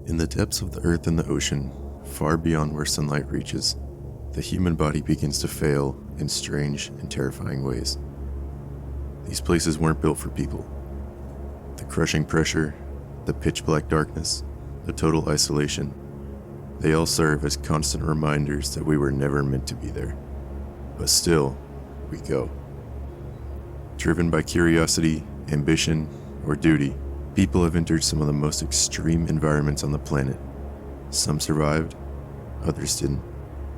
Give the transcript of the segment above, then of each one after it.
In the depths of the earth and the ocean, far beyond where sunlight reaches, the human body begins to fail in strange and terrifying ways. These places weren't built for people. The crushing pressure, the pitch-black darkness, the total isolation, they all serve as constant reminders that we were never meant to be there. But still, we go. Driven by curiosity, ambition, or duty, people have entered some of the most extreme environments on the planet. Some survived, others didn't.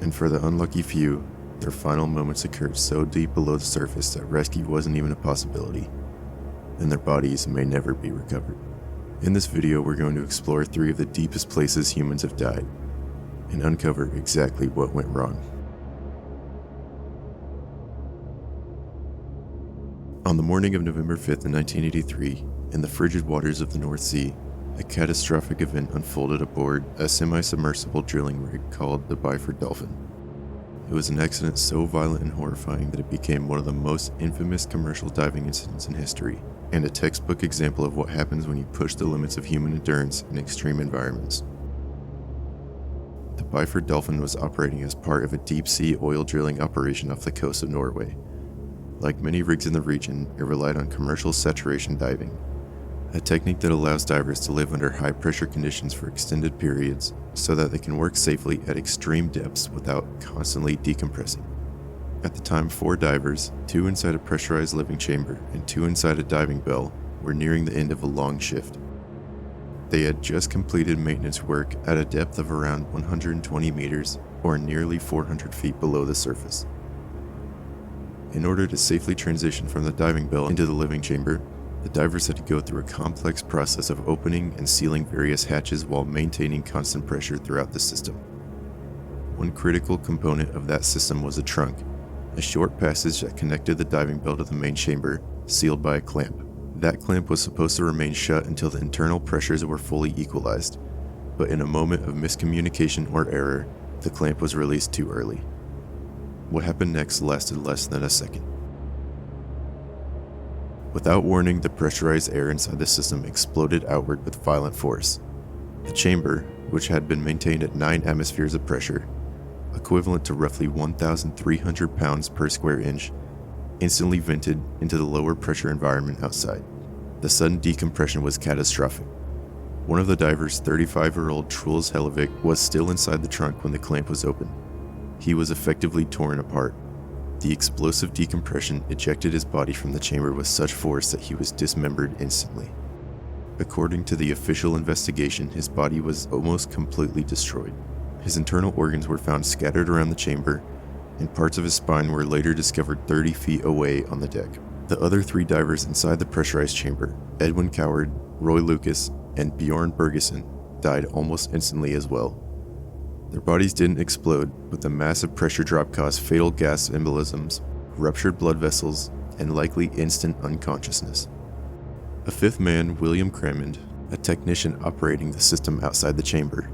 And for the unlucky few, their final moments occurred so deep below the surface that rescue wasn't even a possibility, and their bodies may never be recovered. In this video, we're going to explore 3 of the deepest places humans have died, and uncover exactly what went wrong. On the morning of November 5th, 1983, in the frigid waters of the North Sea, a catastrophic event unfolded aboard a semi-submersible drilling rig called the Byford Dolphin. It was an accident so violent and horrifying that it became one of the most infamous commercial diving incidents in history, and a textbook example of what happens when you push the limits of human endurance in extreme environments. The Byford Dolphin was operating as part of a deep-sea oil drilling operation off the coast of Norway. Like many rigs in the region, it relied on commercial saturation diving, a technique that allows divers to live under high-pressure conditions for extended periods so that they can work safely at extreme depths without constantly decompressing. At the time, 4 divers, 2 inside a pressurized living chamber and 2 inside a diving bell, were nearing the end of a long shift. They had just completed maintenance work at a depth of around 120 meters, or nearly 400 feet below the surface. In order to safely transition from the diving bell into the living chamber, the divers had to go through a complex process of opening and sealing various hatches while maintaining constant pressure throughout the system. One critical component of that system was a trunk, a short passage that connected the diving bell to the main chamber, sealed by a clamp. That clamp was supposed to remain shut until the internal pressures were fully equalized, but in a moment of miscommunication or error, the clamp was released too early. What happened next lasted less than a second. Without warning, the pressurized air inside the system exploded outward with violent force. The chamber, which had been maintained at 9 atmospheres of pressure, equivalent to roughly 1,300 pounds per square inch, instantly vented into the lower pressure environment outside. The sudden decompression was catastrophic. One of the divers, 35-year-old Truls Hellevik, was still inside the trunk when the clamp was opened. He was effectively torn apart. The explosive decompression ejected his body from the chamber with such force that he was dismembered instantly. According to the official investigation, his body was almost completely destroyed. His internal organs were found scattered around the chamber, and parts of his spine were later discovered 30 feet away on the deck. The other 3 divers inside the pressurized chamber, Edwin Coward, Roy Lucas, and Bjorn Bergeson, died almost instantly as well. Their bodies didn't explode, but the massive pressure drop caused fatal gas embolisms, ruptured blood vessels, and likely instant unconsciousness. A 5th man, William Crammond, a technician operating the system outside the chamber,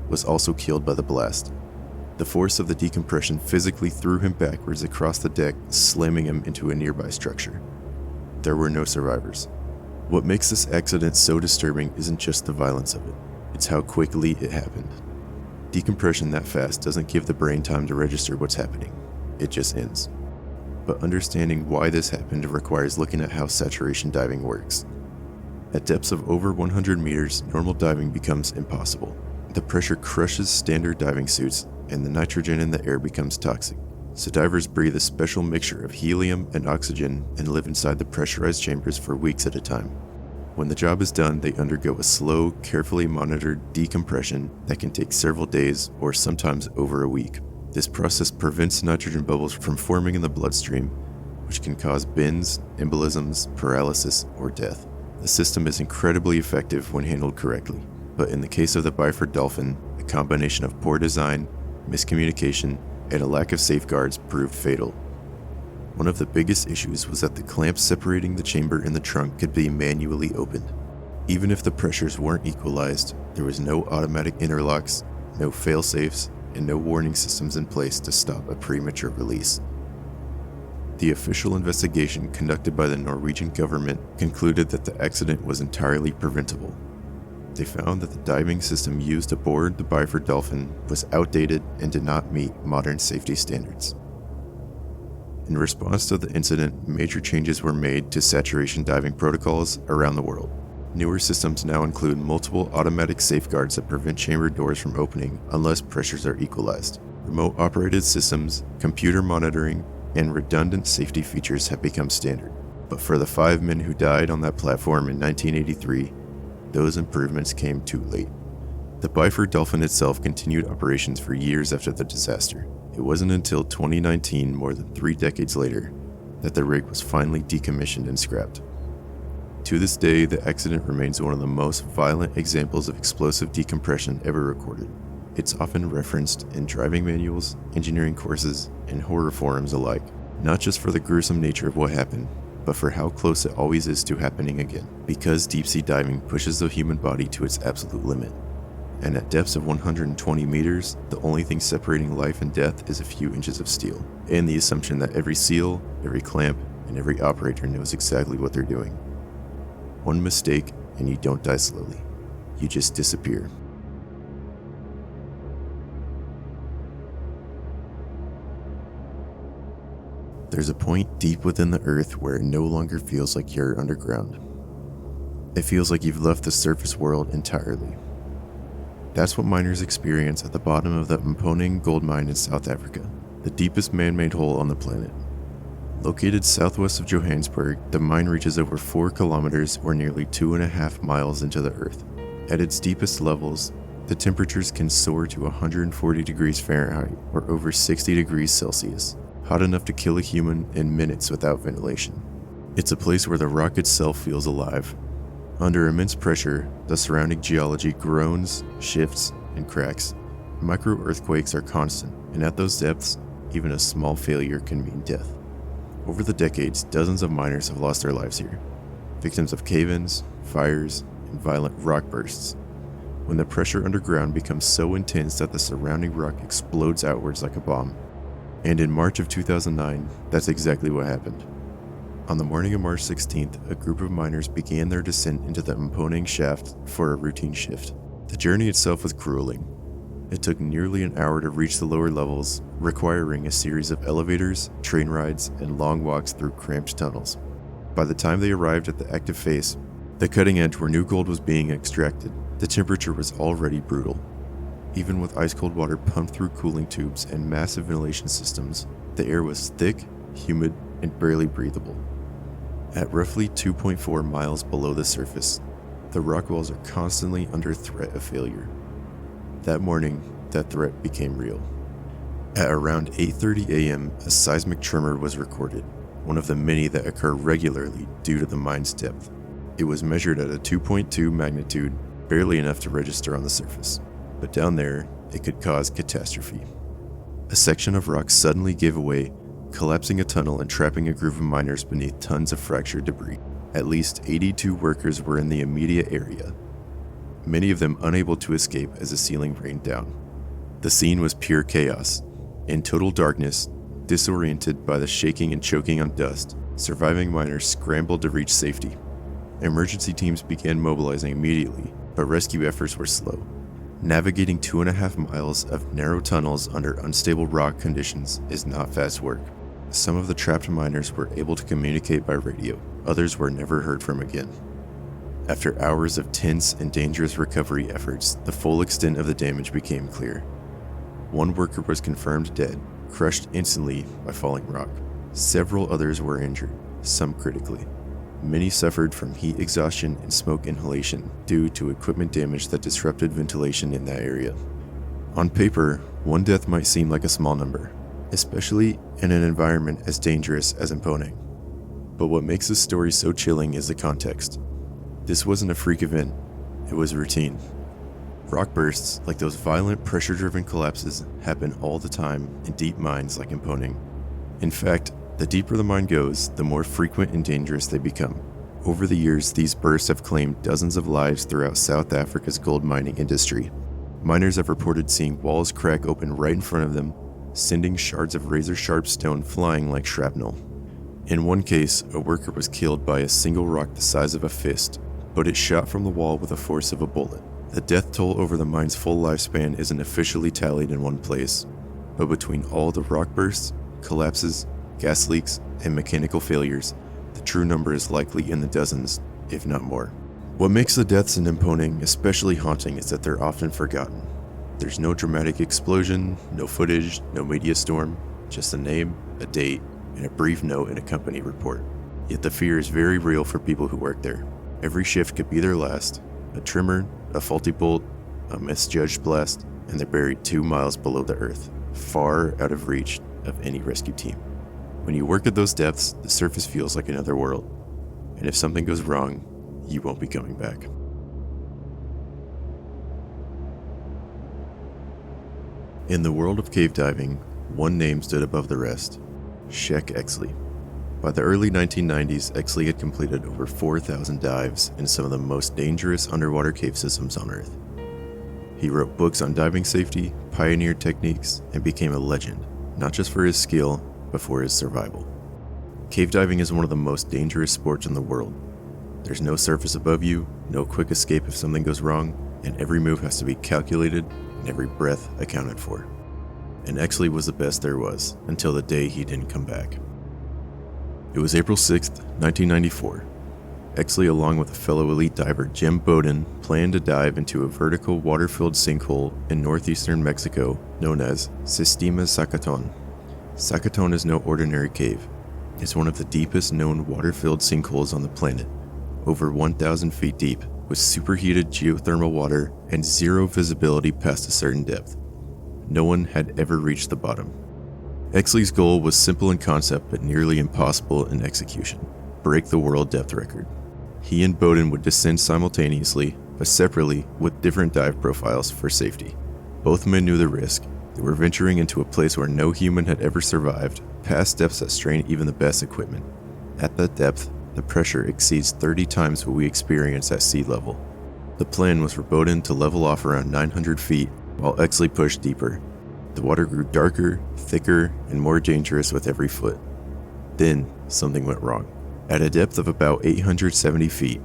was also killed by the blast. The force of the decompression physically threw him backwards across the deck, slamming him into a nearby structure. There were no survivors. What makes this accident so disturbing isn't just the violence of it, it's how quickly it happened. Decompression that fast doesn't give the brain time to register what's happening. It just ends. But understanding why this happened requires looking at how saturation diving works. At depths of over 100 meters, normal diving becomes impossible. The pressure crushes standard diving suits, and the nitrogen in the air becomes toxic. So divers breathe a special mixture of helium and oxygen and live inside the pressurized chambers for weeks at a time. When the job is done, they undergo a slow, carefully monitored decompression that can take several days or sometimes over a week. This process prevents nitrogen bubbles from forming in the bloodstream, which can cause bends, embolisms, paralysis, or death. The system is incredibly effective when handled correctly, but in the case of the Byford Dolphin, a combination of poor design, miscommunication, and a lack of safeguards proved fatal. One of the biggest issues was that the clamps separating the chamber and the trunk could be manually opened. Even if the pressures weren't equalized, there was no automatic interlocks, no fail-safes, and no warning systems in place to stop a premature release. The official investigation conducted by the Norwegian government concluded that the accident was entirely preventable. They found that the diving system used aboard the Byford Dolphin was outdated and did not meet modern safety standards. In response to the incident, major changes were made to saturation diving protocols around the world. Newer systems now include multiple automatic safeguards that prevent chamber doors from opening unless pressures are equalized. Remote operated systems, computer monitoring, and redundant safety features have become standard. But for the 5 men who died on that platform in 1983, those improvements came too late. The Byford Dolphin itself continued operations for years after the disaster. It wasn't until 2019, more than 3 decades later, that the rig was finally decommissioned and scrapped. To this day, the accident remains one of the most violent examples of explosive decompression ever recorded. It's often referenced in driving manuals, engineering courses, and horror forums alike, not just for the gruesome nature of what happened, but for how close it always is to happening again, because deep-sea diving pushes the human body to its absolute limit. And at depths of 120 meters, the only thing separating life and death is a few inches of steel, and the assumption that every seal, every clamp, and every operator knows exactly what they're doing. One mistake, and you don't die slowly. You just disappear. There's a point deep within the earth where it no longer feels like you're underground. It feels like you've left the surface world entirely. That's what miners experience at the bottom of the Mponeng gold mine in South Africa, the deepest man-made hole on the planet. Located southwest of Johannesburg, the mine reaches over 4 kilometers or nearly 2.5 miles into the earth. At its deepest levels, the temperatures can soar to 140 degrees Fahrenheit or over 60 degrees Celsius, hot enough to kill a human in minutes without ventilation. It's a place where the rock itself feels alive. Under immense pressure, the surrounding geology groans, shifts, and cracks. Micro-earthquakes are constant, and at those depths, even a small failure can mean death. Over the decades, dozens of miners have lost their lives here, victims of cave-ins, fires, and violent rock bursts. When the pressure underground becomes so intense that the surrounding rock explodes outwards like a bomb. And in March of 2009, that's exactly what happened. On the morning of March 16th, a group of miners began their descent into the Mponeng shaft for a routine shift. The journey itself was grueling. It took nearly an hour to reach the lower levels, requiring a series of elevators, train rides, and long walks through cramped tunnels. By the time they arrived at the active phase, the cutting edge where new gold was being extracted, the temperature was already brutal. Even with ice-cold water pumped through cooling tubes and massive ventilation systems, the air was thick, humid, and barely breathable. At roughly 2.4 miles below the surface, the rock walls are constantly under threat of failure. That morning, that threat became real. At around 8:30 a.m., a seismic tremor was recorded, one of the many that occur regularly due to the mine's depth. It was measured at a 2.2 magnitude, barely enough to register on the surface, but down there, it could cause catastrophe. A section of rock suddenly gave away, collapsing a tunnel and trapping a group of miners beneath tons of fractured debris. At least 82 workers were in the immediate area, many of them unable to escape as the ceiling rained down. The scene was pure chaos. In total darkness, disoriented by the shaking and choking on dust, surviving miners scrambled to reach safety. Emergency teams began mobilizing immediately, but rescue efforts were slow. Navigating 2.5 miles of narrow tunnels under unstable rock conditions is not fast work. Some of the trapped miners were able to communicate by radio, others were never heard from again. After hours of tense and dangerous recovery efforts, the full extent of the damage became clear. One worker was confirmed dead, crushed instantly by falling rock. Several others were injured, some critically. Many suffered from heat exhaustion and smoke inhalation due to equipment damage that disrupted ventilation in that area. On paper, one death might seem like a small number, especially in an environment as dangerous as Mponeng. But what makes this story so chilling is the context. This wasn't a freak event, it was routine. Rock bursts, like those violent pressure-driven collapses, happen all the time in deep mines like Mponeng. In fact, the deeper the mine goes, the more frequent and dangerous they become. Over the years, these bursts have claimed dozens of lives throughout South Africa's gold mining industry. Miners have reported seeing walls crack open right in front of them, sending shards of razor-sharp stone flying like shrapnel. In one case, a worker was killed by a single rock the size of a fist, but it shot from the wall with the force of a bullet. The death toll over the mine's full lifespan isn't officially tallied in one place, but between all the rock bursts, collapses, gas leaks, and mechanical failures, the true number is likely in the dozens, if not more. What makes the deaths in Imponing especially haunting is that they're often forgotten. There's no dramatic explosion, no footage, no media storm, just a name, a date, and a brief note in a company report. Yet the fear is very real for people who work there. Every shift could be their last. A tremor, a faulty bolt, a misjudged blast, and they're buried 2 miles below the earth, far out of reach of any rescue team. When you work at those depths, the surface feels like another world, and if something goes wrong, you won't be coming back. In the world of cave diving, one name stood above the rest: Sheck Exley. By the early 1990s, Exley had completed over 4,000 dives in some of the most dangerous underwater cave systems on Earth. He wrote books on diving safety, pioneered techniques, and became a legend, not just for his skill, but for his survival. Cave diving is one of the most dangerous sports in the world. There's no surface above you, no quick escape if something goes wrong, and every move has to be calculated and every breath accounted for. And Exley was the best there was, until the day he didn't come back. It was April 6th, 1994. Exley, along with a fellow elite diver, Jim Bowden, planned to dive into a vertical water-filled sinkhole in northeastern Mexico known as Sistema Zacatón. Zacatón is no ordinary cave. It's one of the deepest known water-filled sinkholes on the planet, over 1,000 feet deep, with superheated geothermal water and zero visibility past a certain depth. No one had ever reached the bottom. Exley's goal was simple in concept but nearly impossible in execution: break the world depth record. He and Bowden would descend simultaneously, but separately with different dive profiles for safety. Both men knew the risk. They were venturing into a place where no human had ever survived, past depths that strain even the best equipment. At that depth, the pressure exceeds 30 times what we experience at sea level. The plan was for Bowden to level off around 900 feet, while Exley pushed deeper. The water grew darker, thicker, and more dangerous with every foot. Then, something went wrong. At a depth of about 870 feet,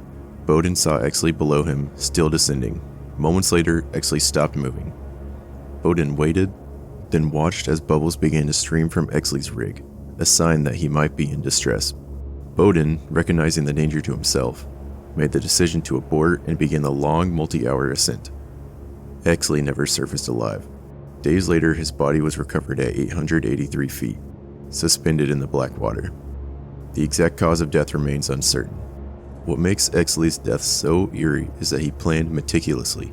Bowden saw Exley below him, still descending. Moments later, Exley stopped moving. Bowden waited, then watched as bubbles began to stream from Exley's rig, a sign that he might be in distress. Bowden, recognizing the danger to himself, made the decision to abort and begin the long, multi-hour ascent. Exley never surfaced alive. Days later, his body was recovered at 883 feet, suspended in the black water. The exact cause of death remains uncertain. What makes Exley's death so eerie is that he planned meticulously.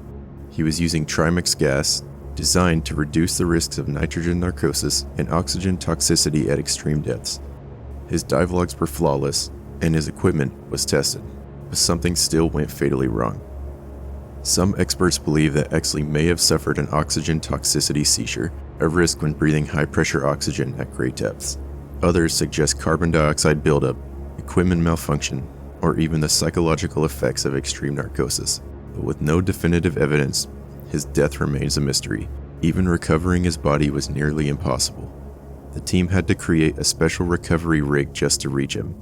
He was using Trimix gas, designed to reduce the risks of nitrogen narcosis and oxygen toxicity at extreme depths. His dive logs were flawless, and his equipment was tested, but something still went fatally wrong. Some experts believe that Exley may have suffered an oxygen toxicity seizure, a risk when breathing high-pressure oxygen at great depths. Others suggest carbon dioxide buildup, equipment malfunction, or even the psychological effects of extreme narcosis. But with no definitive evidence, his death remains a mystery. Even recovering his body was nearly impossible. The team had to create a special recovery rig just to reach him.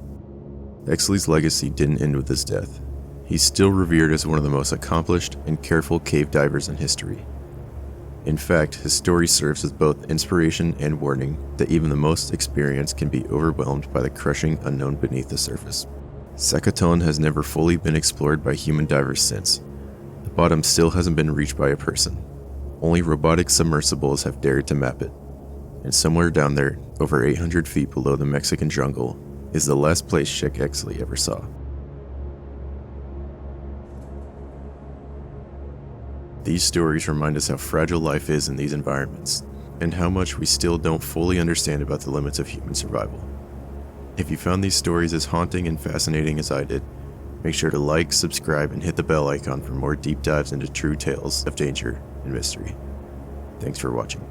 Exley's legacy didn't end with his death. He's still revered as one of the most accomplished and careful cave divers in history. In fact, his story serves as both inspiration and warning that even the most experienced can be overwhelmed by the crushing unknown beneath the surface. Zacatón has never fully been explored by human divers since. The bottom still hasn't been reached by a person. Only robotic submersibles have dared to map it. And somewhere down there, over 800 feet below the Mexican jungle, is the last place Sheck Exley ever saw. These stories remind us how fragile life is in these environments, and how much we still don't fully understand about the limits of human survival. If you found these stories as haunting and fascinating as I did, make sure to like, subscribe, and hit the bell icon for more deep dives into true tales of danger and mystery. Thanks for watching.